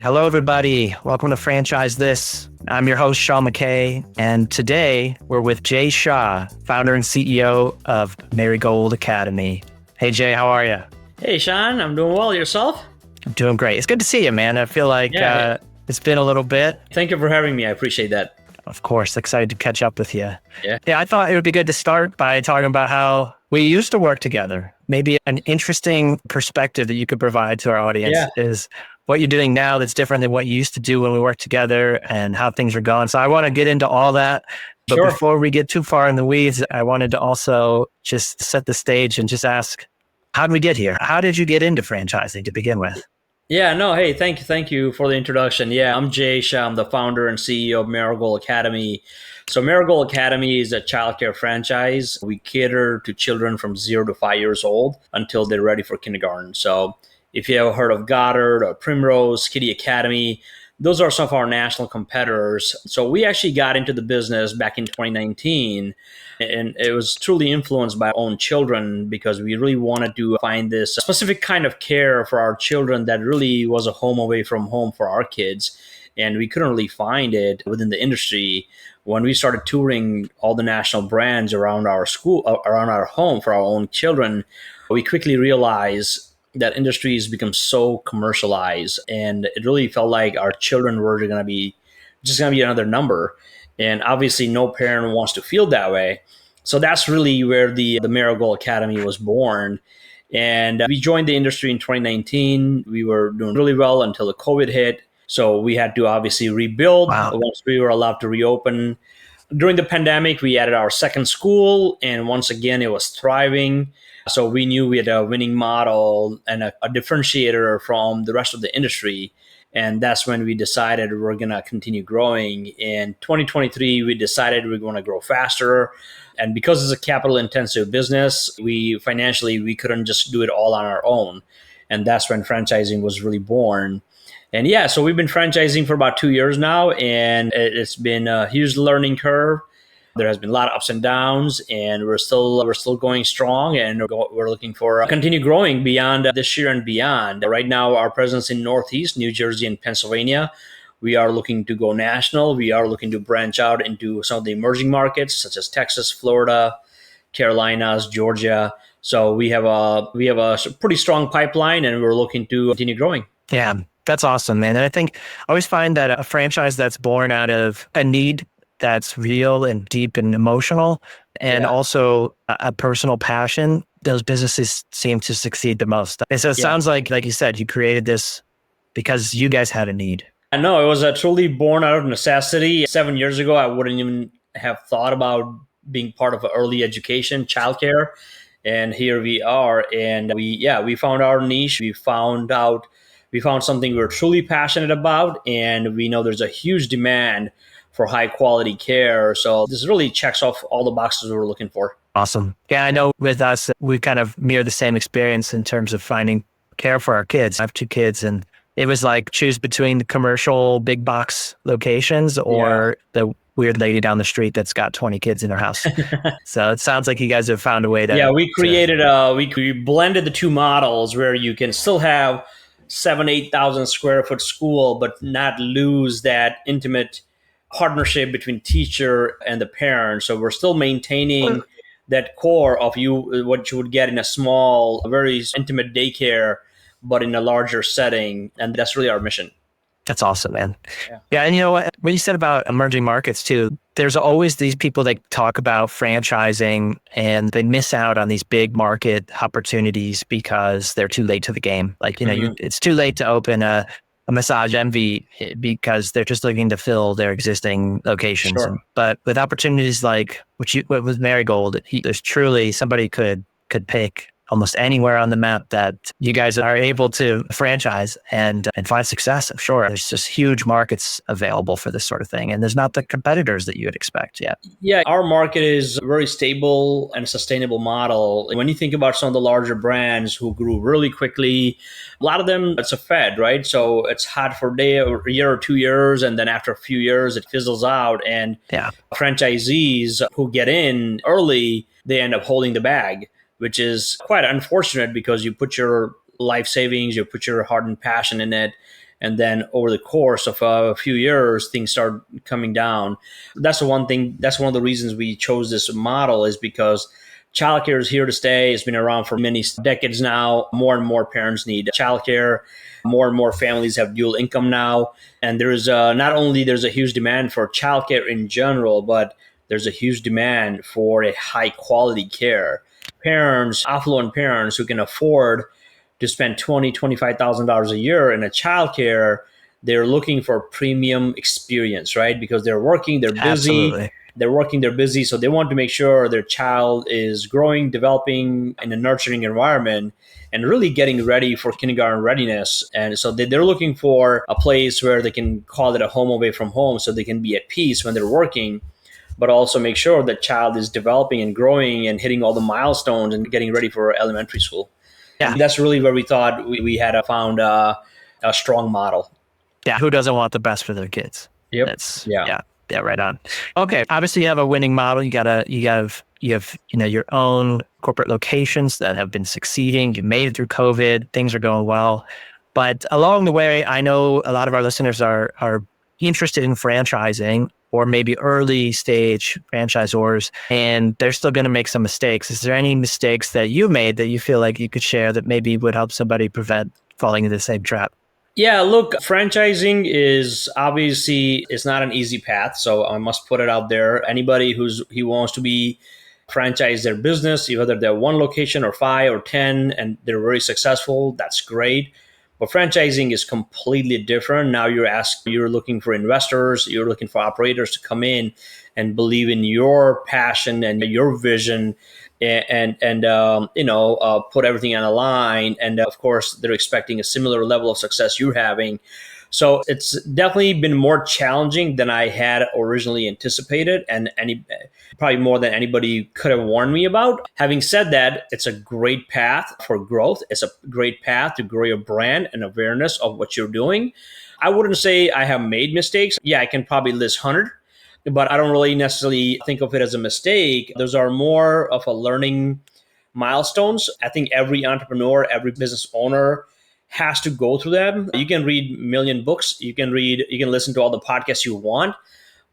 Hello, everybody. Welcome to Franchise This. I'm your host, Sean McKay, and today we're with Jay Shah, founder and CEO of Marigold Academy. Hey, Jay, how are you? Hey, Sean, I'm doing well. Yourself? I'm doing great. It's good to see you, man. I feel like Yeah. it's been a little bit. Thank you for having me. I appreciate that. Of course, excited to catch up with you. Yeah. Yeah, I thought it would be good to start by talking about how we used to work together. Maybe an interesting perspective that you could provide to our audience Yeah. is what you're doing now that's different than what you used to do when we worked together and how things are going. So I want to get into all that. But Sure. before we get too far in the weeds, I wanted to also just set the stage and just ask, how did we get here? How did you get into franchising to begin with? Yeah, no, hey, thank you for the introduction. Yeah, I'm Jay Shah. I'm the founder and CEO of Marigold Academy. So Marigold Academy is a childcare franchise. We cater to children from 0 to 5 years old until they're ready for kindergarten. So if you have heard of Goddard or Primrose, Kiddie Academy, those are some of our national competitors. So we actually got into the business back in 2019, and it was truly influenced by our own children because we really wanted to find this specific kind of care for our children that really was a home away from home for our kids. And we couldn't really find it within the industry. When we started touring all the national brands around our school, around our home for our own children, we quickly realized that industry has become so commercialized, and it really felt like our children were going to be just going to be another number. And obviously, no parent wants to feel that way. So that's really where the Marigold Academy was born. And we joined the industry in 2019. We were doing really well until the COVID hit. So we had to obviously rebuild Wow. once we were allowed to reopen. During the pandemic, we added our second school, and once again, it was thriving. So we knew we had a winning model and a differentiator from the rest of the industry. And that's when we decided we're going to continue growing. In 2023, we decided we're going to grow faster. And because it's a capital intensive business, we couldn't just do it all on our own. And that's when franchising was really born. And yeah, so we've been franchising for about 2 years now, and it's been a huge learning curve. There has been a lot of ups and downs, and we're still going strong, and we're looking for continue growing beyond this year and beyond. Right now, our presence in Northeast New Jersey and Pennsylvania. We are looking to go national. We are looking to branch out into some of the emerging markets such as Texas, Florida, Carolinas, Georgia. So we have a pretty strong pipeline, and we're looking to continue growing. Yeah, that's awesome, man. And I think I always find that a franchise that's born out of a need that's real and deep and emotional, and Yeah, also a personal passion, those businesses seem to succeed the most. And so it yeah. sounds like you said, you created this because you guys had a need. I know it was truly born out of necessity. 7 years ago, I wouldn't even have thought about being part of early education, childcare, and here we are. And we found our niche. We found something we're truly passionate about, and we know there's a huge demand for high quality care. So this really checks off all the boxes we're looking for. Awesome. Yeah, I know with us, we kind of mirror the same experience in terms of finding care for our kids. I have two kids, and it was like choose between the commercial big box locations Yeah. or the weird lady down the street that's got 20 kids in her house. So it sounds like you guys have found a way Yeah, to, we blended the two models where you can still have 7,000 to 8,000 square foot school, but not lose that intimate partnership between teacher and the parent. So we're still maintaining that core of what you would get in a small, very intimate daycare, but in a larger setting, and that's really our mission. that's awesome, man. Yeah. Yeah. And you know what you said about emerging markets too, there's always these people that talk about franchising and they miss out on these big market opportunities because they're too late to the game. Like, Mhm. it's too late to open a massage envy because they're just looking to fill their existing locations. Sure. But with opportunities like what was Marigold, there's truly somebody could pick almost anywhere on the map that you guys are able to franchise and find success. I'm sure there's just huge markets available for this sort of thing, and there's not the competitors that you would expect yet. Yeah, our market is a very stable and sustainable model. When you think about some of the larger brands who grew really quickly, a lot of them, it's a fad, right? So it's hot for a year or 2 years, and then after a few years, it fizzles out. And Yeah, franchisees who get in early, they end up holding the bag, which is quite unfortunate because you put your life savings, you put your heart and passion in it, And then over the course of a few years, things start coming down. That's the one thing. That's one of the reasons we chose this model, is because childcare is here to stay. It's been around for many decades now. More and more parents need childcare. More and more families have dual income now. And there's not only there's a huge demand for childcare in general, but there's a huge demand for a high quality care. Parents, affluent parents who can afford to spend $25,000 a year in a childcare, they're looking for premium experience, right? Because they're working, they're busy, Absolutely. so they want to make sure their child is growing, developing in a nurturing environment, and really getting ready for kindergarten readiness. And so they're looking for a place where they can call it a home away from home, so they can be at peace when they're working, but also make sure that child is developing and growing and hitting all the milestones and getting ready for elementary school. Yeah. And that's really where we thought we had found a strong model. Yeah. Who doesn't want the best for their kids? Yep. That's Yeah. Yeah, right on. Okay. Obviously you have a winning model. You have your own corporate locations that have been succeeding. You made it through COVID. Things are going well. But along the way, I know a lot of our listeners are interested in franchising, or maybe early stage franchisors, and they're still going to make some mistakes. Is there any mistakes that you made that you feel like you could share that maybe would help somebody prevent falling into the same trap? Yeah, look, franchising is obviously it's not an easy path. So I must put it out there. Anybody who wants to be franchise their business, whether they're one location or 5 or 10, and they're very successful, that's great. But franchising is completely different. Now you're looking for investors, you're looking for operators to come in and believe in your passion and your vision, and put everything on the line. And of course, they're expecting a similar level of success you're having. So it's definitely been more challenging than I had originally anticipated, and probably more than anybody could have warned me about. Having said that, it's a great path for growth. It's a great path to grow your brand and awareness of what you're doing. I wouldn't say I have made mistakes. Yeah, I can probably list 100, but I don't really necessarily think of it as a mistake. Those are more of a learning milestones. I think every entrepreneur, every business owner has to go through them. You can read a million books, you can listen to all the podcasts you want,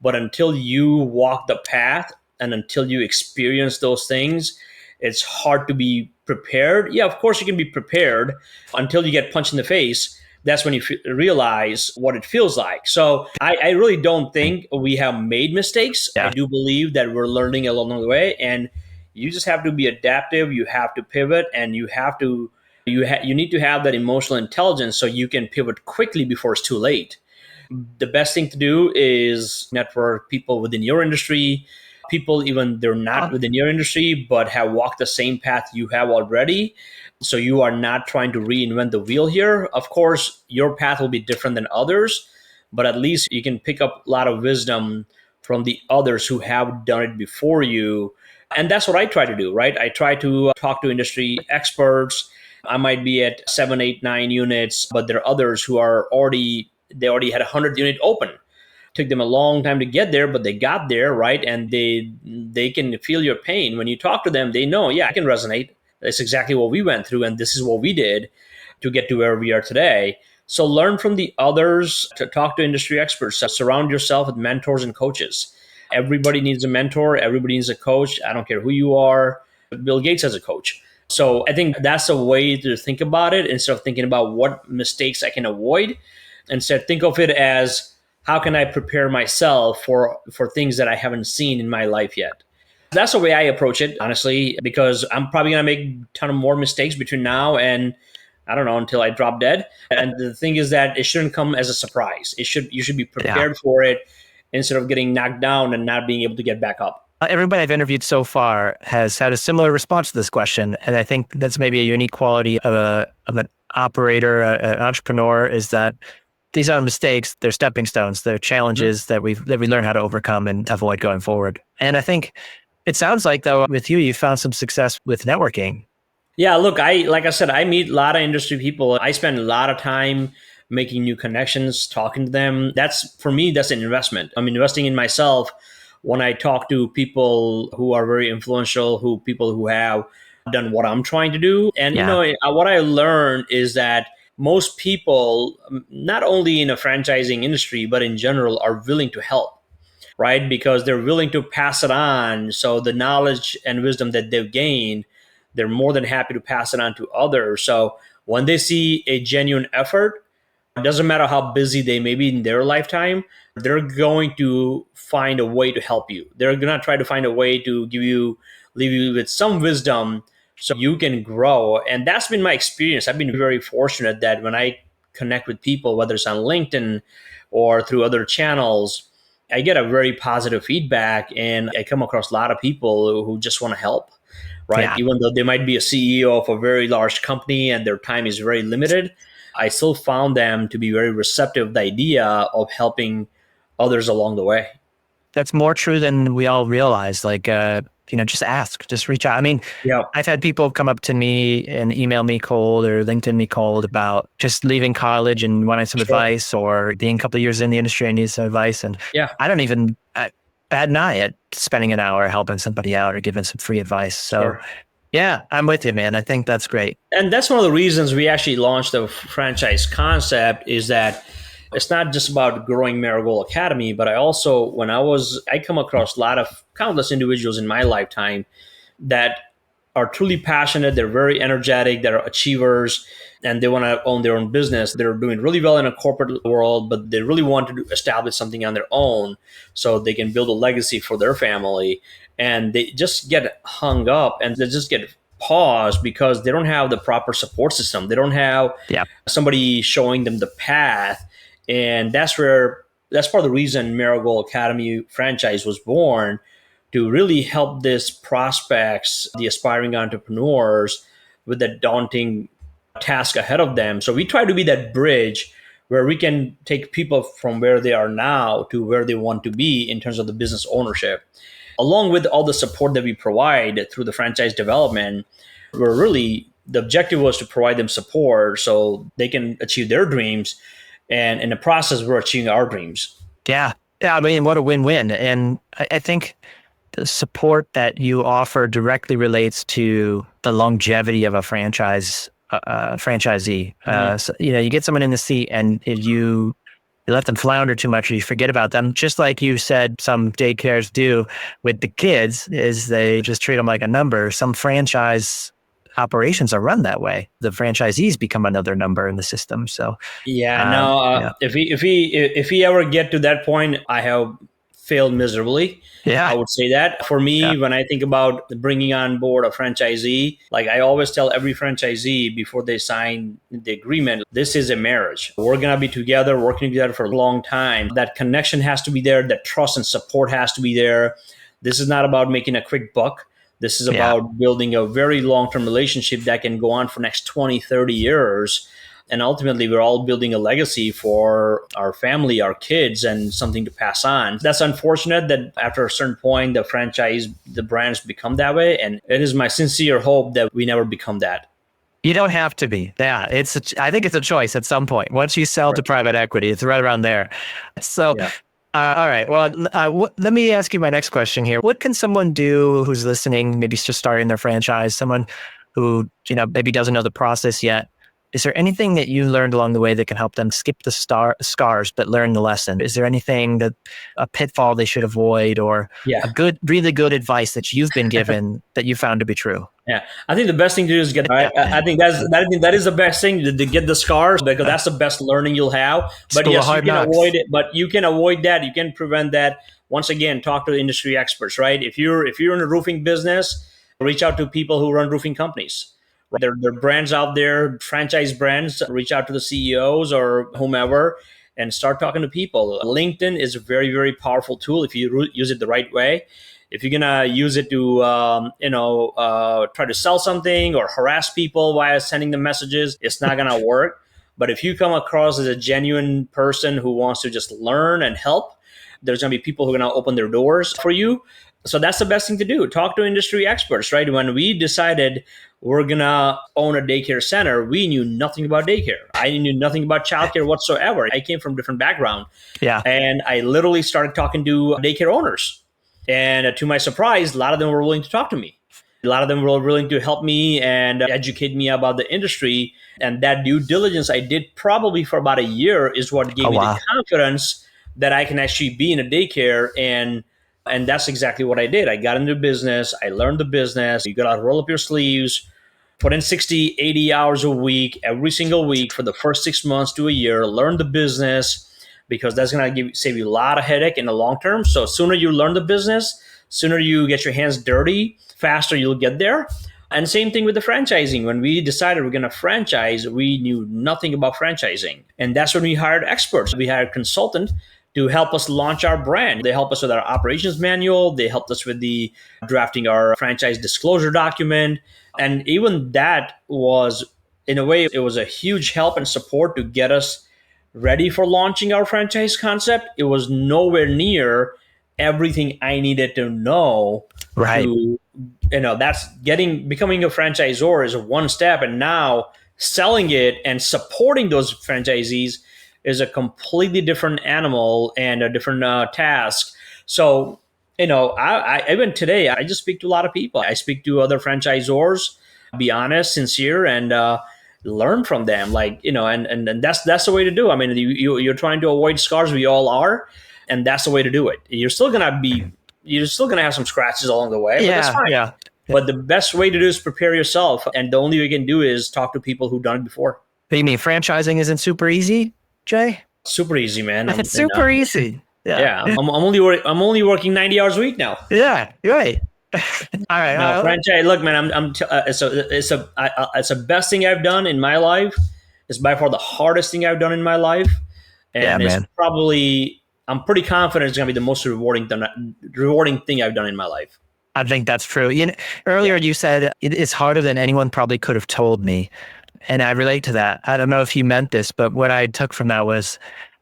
but until you walk the path and until you experience those things, it's hard to be prepared. Yeah, of course you can be prepared until you get punched in the face. That's when you realize what it feels like. So I really don't think we have made mistakes. Yeah. I do believe that we're learning along the way, and you just have to be adaptive. You have to pivot, and you need to have that emotional intelligence so you can pivot quickly before it's too late. The best thing to do is network people within your industry, people even they're not within your industry, but have walked the same path you have already. So you are not trying to reinvent the wheel here. Of course, your path will be different than others, but at least you can pick up a lot of wisdom from the others who have done it before you. And that's what I try to do, right? I try to talk to industry experts. I might be at 7, 8, 9 units, but there are others who already had 100 unit open. Took them a long time to get there, but they got there, right? And they can feel your pain. When you talk to them, they know, yeah, I can resonate. That's exactly what we went through, and this is what we did to get to where we are today. So learn from the others, to talk to industry experts, surround yourself with mentors and coaches. Everybody needs a mentor. Everybody needs a coach. I don't care who you are. Bill Gates has a coach. So I think that's a way to think about it, instead of thinking about what mistakes I can avoid. Instead, think of it as, how can I prepare myself for things that I haven't seen in my life yet? That's the way I approach it, honestly, because I'm probably going to make a ton of more mistakes between now and, I don't know, until I drop dead. And the thing is that it shouldn't come as a surprise. You should be prepared for it, instead of getting knocked down and not being able to get back up. Everybody I've interviewed so far has had a similar response to this question. And I think that's maybe a unique quality of an operator, an entrepreneur, is that these are mistakes, they're stepping stones, they're challenges that we learn how to overcome and avoid going forward. And I think it sounds like, though, with you found some success with networking. Yeah, look, like I said, I meet a lot of industry people. I spend a lot of time making new connections, talking to them. For me, that's an investment. I'm investing in myself when I talk to people who are very influential, people who have done what I'm trying to do. And what I learned is that most people, not only in a franchising industry, but in general, are willing to help, right? Because they're willing to pass it on. So the knowledge and wisdom that they've gained, they're more than happy to pass it on to others. So when they see a genuine effort, it doesn't matter how busy they may be in their lifetime, they're going to find a way to help you. They're going to try to find a way to leave you with some wisdom so you can grow. And that's been my experience. I've been very fortunate that when I connect with people, whether it's on LinkedIn or through other channels, I get a very positive feedback, and I come across a lot of people who just want to help, right? Yeah. Even though they might be a CEO of a very large company and their time is very limited, I still found them to be very receptive to the idea of helping others along the way. That's more true than we all realize. Like, just ask, just reach out. I mean, Yeah, I've had people come up to me and email me cold or LinkedIn me cold about just leaving college and wanting some sure. advice, or being a couple of years in the industry and need some advice. And Yeah, I don't even bat an eye at spending an hour helping somebody out or giving some free advice. So sure. yeah, I'm with you, man. I think that's great. And that's one of the reasons we actually launched the franchise concept, is that it's not just about growing Marigold Academy, but I come across a lot of countless individuals in my lifetime that are truly passionate. They're very energetic. They're achievers, and they want to own their own business. They're doing really well in a corporate world, but they really want to establish something on their own so they can build a legacy for their family. And they just get hung up and they just get paused because they don't have the proper support system. They don't have Yeah. somebody showing them the path. And that's part of the reason Marigold Academy franchise was born, to really help these prospects, the aspiring entrepreneurs, with that daunting task ahead of them. So we try to be that bridge where we can take people from where they are now to where they want to be in terms of the business ownership. Along with all the support that we provide through the franchise development, the objective was to provide them support so they can achieve their dreams. And in the process, we're achieving our dreams. Yeah. Yeah. I mean, what a win-win. And I think the support that you offer directly relates to the longevity of a franchisee. Mhm. So, you get someone in the seat, and if you let them flounder too much, or you forget about them, just like you said some daycares do with the kids, is they just treat them like a number. Some franchise operations are run that way. The franchisees become another number in the system. So, Yeah, no. yeah, If we ever get to that point, I have failed miserably. I yeah, would say that. For yeah, me, when I think about bringing on board a franchisee, like I always tell every franchisee before they sign the agreement, this is a marriage. We're gonna be together, working together for a long time. That connection has to be there. That trust and support has to be there. This is not about making a quick buck. This is yeah. about building a very long-term relationship that can go on for next 20, 30 years. And ultimately, we're all building a legacy for our family, our kids, and something to pass on. That's unfortunate that after a certain point, the brands become that way. And it is my sincere hope that we never become that. You don't have to be. Yeah, I think it's a choice at some point. Once you sell to Right. private equity, it's right around there. So, Yeah. all right. Well, let me ask you my next question here. What can someone do who's listening, maybe just starting their franchise, someone who, maybe doesn't know the process yet? Is there anything that you learned along the way that can help them skip the scars, but learn the lesson? Is there anything a pitfall they should avoid, or Yeah. really good advice that you've been given that you found to be true? Yeah, I think the best thing to do is get. I think that is the best thing to get the scars, because that's the best learning you'll have. But School of yes, you hard can knocks. avoid it. But you can avoid that. You can prevent that. Once again, talk to the industry experts. Right? If you're in a roofing business, reach out to people who run roofing companies. Right? There are brands out there, franchise brands. Reach out to the CEOs or whomever, and start talking to people. LinkedIn is a very, very powerful tool if you use it the right way. If you're gonna use it to try to sell something or harass people while sending them messages, it's not gonna work. But if you come across as a genuine person who wants to just learn and help, there's gonna be people who are gonna open their doors for you. So that's the best thing to do. Talk to industry experts, right? When we decided we're gonna own a daycare center, we knew nothing about daycare. I knew nothing about childcare whatsoever. I came from a different background, Yeah. and I literally started talking to daycare owners. And to my surprise, a lot of them were willing to talk to me. A lot of them were willing to help me and educate me about the industry. And that due diligence I did probably for about a year is what gave Oh, me the wow. confidence that I can actually be in a daycare. And that's exactly what I did. I got into business. I learned the business. You got to roll up your sleeves, put in 60, 80 hours a week, every single week for the first 6 months to a year, learn the business, because that's going to save you a lot of headache in the long term. So sooner you learn the business, sooner you get your hands dirty, faster you'll get there. And same thing with the franchising. When we decided we're going to franchise, we knew nothing about franchising. And that's when we hired experts. We hired consultants to help us launch our brand. They help us with our operations manual. They helped us with the drafting our franchise disclosure document. And even that was, in a way, it was a huge help and support to get us ready for launching our franchise concept. It was nowhere near everything I needed to know Right. to, that's becoming a franchisor is one step. And now selling it and supporting those franchisees is a completely different animal and a different task. So, I even today, I just speak to a lot of people. I speak to other franchisors, be honest, sincere, and learn from them. And that's the way to do. I mean, you're trying to avoid scars. We all are, and that's the way to do it. You're still gonna have some scratches along the way, but that's Yeah. fine. Yeah. But the best way to do is prepare yourself, and the only way you can do is talk to people who've done it before. But you mean franchising isn't super easy, Jay? Super easy, man. It's super easy. Yeah. Yeah, I'm only working 90 hours a week now. Yeah. You're right. All right. No, franchise. Look, man, it's the best thing I've done in my life. It's by far the hardest thing I've done in my life, Yeah, and it's man. probably, I'm pretty confident it's going to be the most rewarding thing I've done in my life. I think that's true. Earlier you said it's harder than anyone probably could have told me. And I relate to that. I don't know if you meant this, but what I took from that was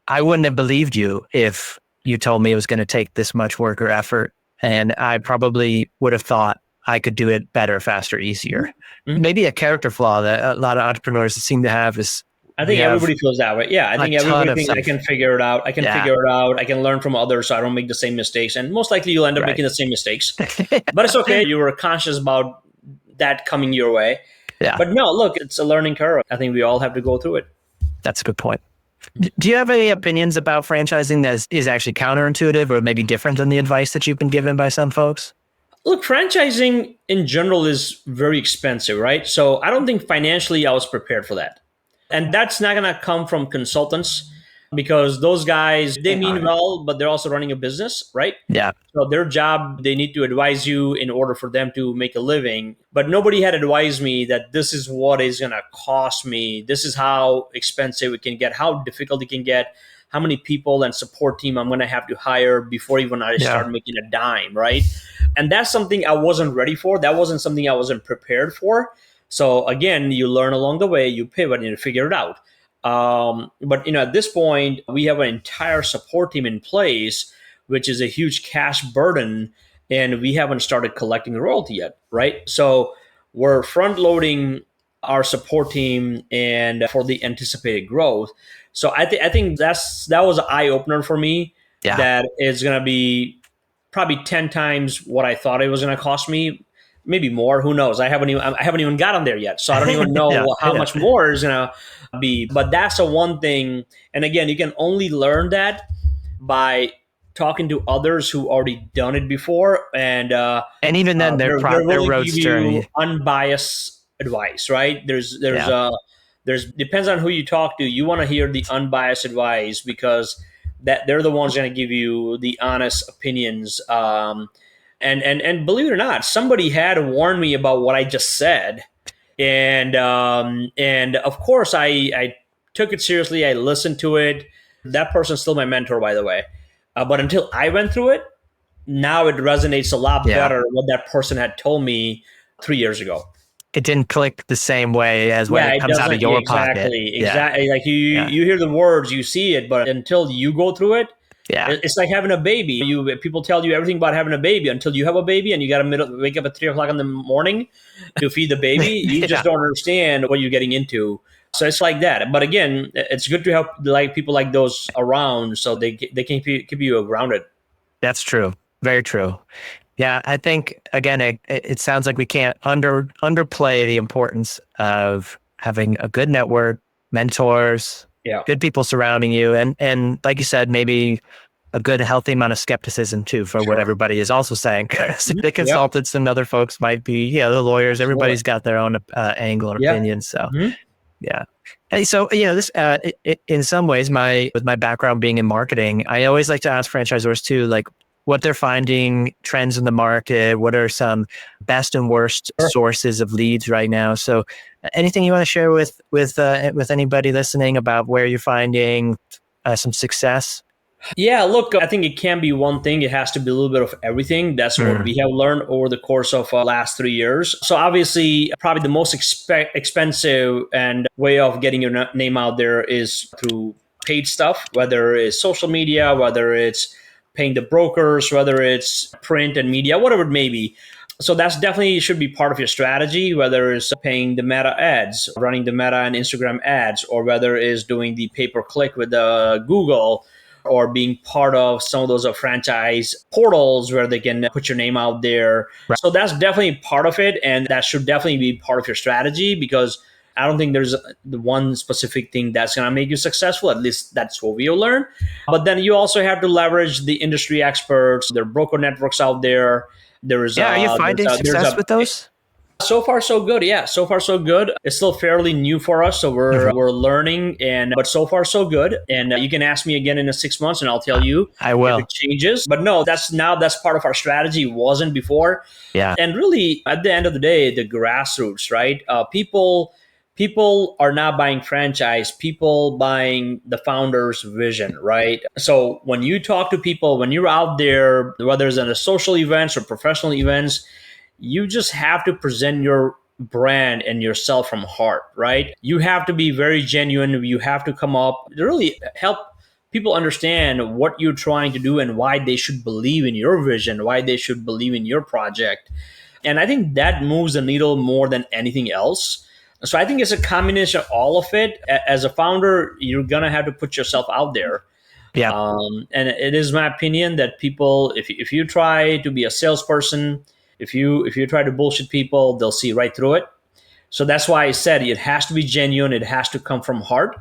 I wouldn't have believed you if you told me it was going to take this much work or effort. And I probably would have thought I could do it better, faster, easier. Mm-hmm. Maybe a character flaw that a lot of entrepreneurs seem to have is I think everybody feels that way. Yeah, I think everybody thinks I can figure it out. I can figure it out. I can learn from others so I don't make the same mistakes. And most likely you'll end up making the same mistakes. But it's okay. You were conscious about that coming your way. Yeah. But no, look, it's a learning curve. I think we all have to go through it. That's a good point. Do you have any opinions about franchising that is actually counterintuitive or maybe different than the advice that you've been given by some folks? Look, franchising in general is very expensive, right? So I don't think financially I was prepared for that. And that's not going to come from consultants, because those guys, they mean well, but they're also running a business, right? Yeah. So their job, they need to advise you in order for them to make a living. But nobody had advised me that this is what it's going to cost me. This is how expensive it can get, how difficult it can get, how many people and support team I'm going to have to hire before even I start making a dime, right? And that's something I wasn't ready for. That wasn't something I wasn't prepared for. So again, you learn along the way, you pivot and you figure it out. But at this point, we have an entire support team in place, which is a huge cash burden, and we haven't started collecting the royalty yet, right? So we're front loading our support team and for the anticipated growth. So I think that was an eye opener for me. Yeah. That is going to be probably 10 times what I thought it was going to cost me. Maybe more. Who knows? I haven't even gotten there yet, so I don't even know how much more is gonna be. But that's the one thing. And again, you can only learn that by talking to others who already done it before, and even then, their road journey, unbiased advice. Right? There's depends on who you talk to. You want to hear the unbiased advice because that they're the ones going to give you the honest opinions. And believe it or not, somebody had warned me about what I just said, and of course I took it seriously. I listened to it. That person's still my mentor, by the way. But until I went through it, now it resonates a lot better what that person had told me 3 years ago. It didn't click the same way as when it comes out of your pocket. Exactly. Like you hear the words, you see it, but until you go through it, it's like having a baby. People tell you everything about having a baby until you have a baby, and you got to wake up at 3:00 in the morning to feed the baby. You just don't understand what you're getting into. So it's like that. But again, it's good to have people like those around, so they can keep you grounded. That's true. Very true. Yeah, I think again, it sounds like we can't underplay the importance of having a good network, mentors, Yeah, good people surrounding you, and like you said, maybe a good healthy amount of skepticism too for what sure. everybody is also saying. 'Cause Mhm. the Yep, consultants and other folks might be, the lawyers. absolutely. Everybody's got their own angle or Yeah. opinion. So Mhm. yeah. Hey, so this in some ways, my with my background being in marketing, I always like to ask franchisors too, like what they're finding, trends in the market, what are some best and worst Sure. sources of leads right now. So, anything you want to share with anybody listening about where you're finding some success? Yeah, look, I think it can be one thing. It has to be a little bit of everything. That's what Mm, we have learned over the course of last 3 years. So obviously, probably the most expensive and way of getting your name out there is through paid stuff, whether it's social media, whether it's paying the brokers, whether it's print and media, whatever it may be. So that's definitely should be part of your strategy, whether it's paying the Meta ads, running the Meta and Instagram ads, or whether it's doing the pay per click with the Google, or being part of some of those franchise portals where they can put your name out there. right. So that's definitely part of it. And that should definitely be part of your strategy, because I don't think there's the one specific thing that's going to make you successful. At least that's what we'll learn. But then you also have to leverage the industry experts. There are broker networks out there. Yeah, are you finding There's success a with those? So far, so good. Yeah, so far, so good. It's still fairly new for us, so Mhm. we're learning, and but so far, so good. And you can ask me again in 6 months, and I'll tell you I if it will. changes. But no, that's part of our strategy. It wasn't before, Yeah, and really, at the end of the day, the grassroots, right? People are not buying franchise. People buying the founder's vision, right? So when you talk to people, when you're out there, whether it's in the social events or professional events, you just have to present your brand and yourself from heart, right? You have to be very genuine. You have to come up to really help people understand what you're trying to do and why they should believe in your vision, why they should believe in your project. And I think that moves the needle more than anything else. So I think it's a combination of all of it. As a founder, you're gonna have to put yourself out there. yeah. And it is my opinion that people, if you try to be a salesperson, if you try to bullshit people, they'll see right through it. So that's why I said it has to be genuine. It has to come from heart.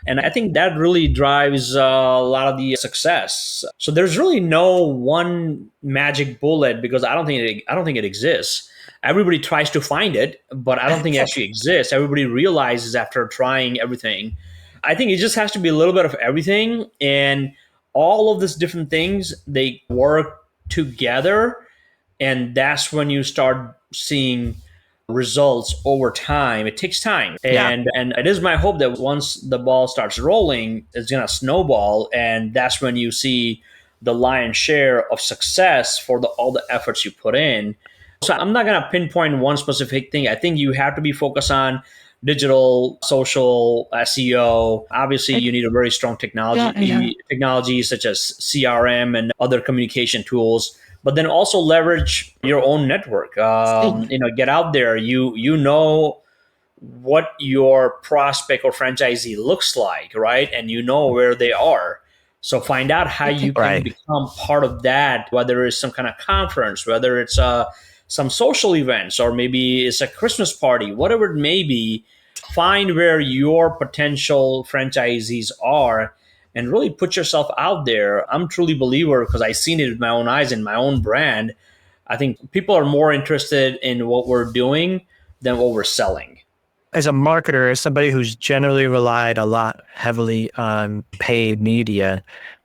And I think that really drives a lot of the success. So there's really no one magic bullet, because I don't think it exists. Everybody tries to find it, but I don't think it actually exists. Everybody realizes after trying everything. I think it just has to be a little bit of everything, and all of these different things, they work together, and that's when you start seeing results over time. It takes time, Yeah. and it is my hope that once the ball starts rolling, it's going to snowball, and that's when you see the lion's share of success for all the efforts you put in. So I'm not going to pinpoint one specific thing. I think you have to be focused on digital, social, SEO. Obviously, you need a very strong technology such as CRM and other communication tools, but then also leverage your own network. Get out there. You know what your prospect or franchisee looks like, right? And you know where they are. So find out how you can Right. become part of that, whether it's some kind of conference, whether it's some social events, or maybe it's a Christmas party, whatever it may be. Find where your potential franchisees are and really put yourself out there. I'm truly a believer, because I've seen it with my own eyes in my own brand. I think people are more interested in what we're doing than what we're selling. As a marketer, as somebody who's generally relied a lot heavily on paid media,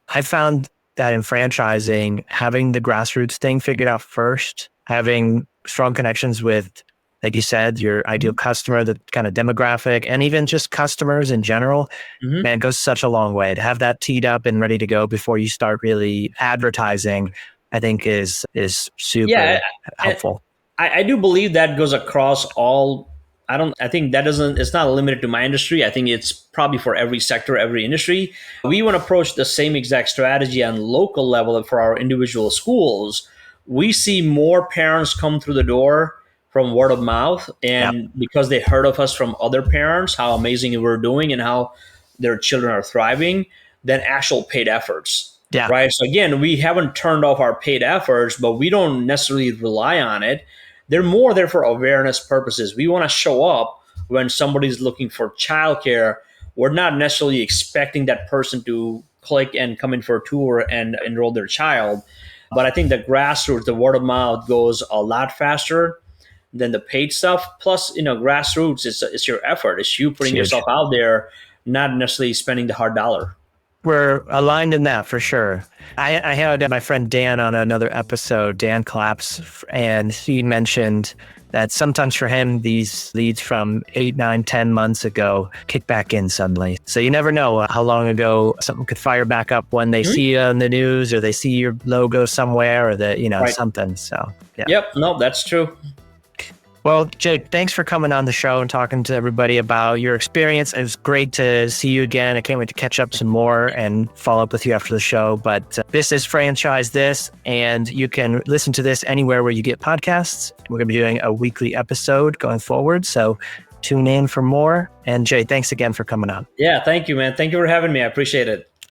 I found that in franchising, having the grassroots thing figured out first, having strong connections with, like you said, your ideal customer, the kind of demographic, and even just customers in general, Mm-hmm. man, it goes such a long way. To have that teed up and ready to go before you start really advertising, I think is Yeah, super helpful. I do believe that goes across all. I think that doesn't, it's not limited to my industry. I think it's probably for every sector, every industry. We want to approach the same exact strategy on local level for our individual schools. We see more parents come through the door from word of mouth, Yeah. and because they heard of us from other parents, how amazing we're doing and how their children are thriving, than actual paid efforts. Yeah. right? So again, we haven't turned off our paid efforts, but we don't necessarily rely on it. They're more there for awareness purposes. We want to show up when somebody's looking for childcare. We're not necessarily expecting that person to click and come in for a tour and enroll their child. But I think the grassroots, the word of mouth goes a lot faster than the paid stuff. Plus, grassroots is your effort. It's you It's putting huge. yourself out there, not necessarily spending the hard dollar. We're aligned in that for sure. I had my friend Dan on another episode, Dan Claps, and he mentioned that sometimes for him, these leads from 8, 9, 10 months ago kick back in suddenly. So you never know how long ago something could fire back up when they see you on the news or they see your logo somewhere or Right. something. So, yeah. Yep. No, that's true. Well, Jay, thanks for coming on the show and talking to everybody about your experience. It was great to see you again. I can't wait to catch up some more and follow up with you after the show. But this is Franchise This, and you can listen to this anywhere where you get podcasts. We're going to be doing a weekly episode going forward. So tune in for more. And Jay, thanks again for coming on. Yeah. Thank you, man. Thank you for having me. I appreciate it.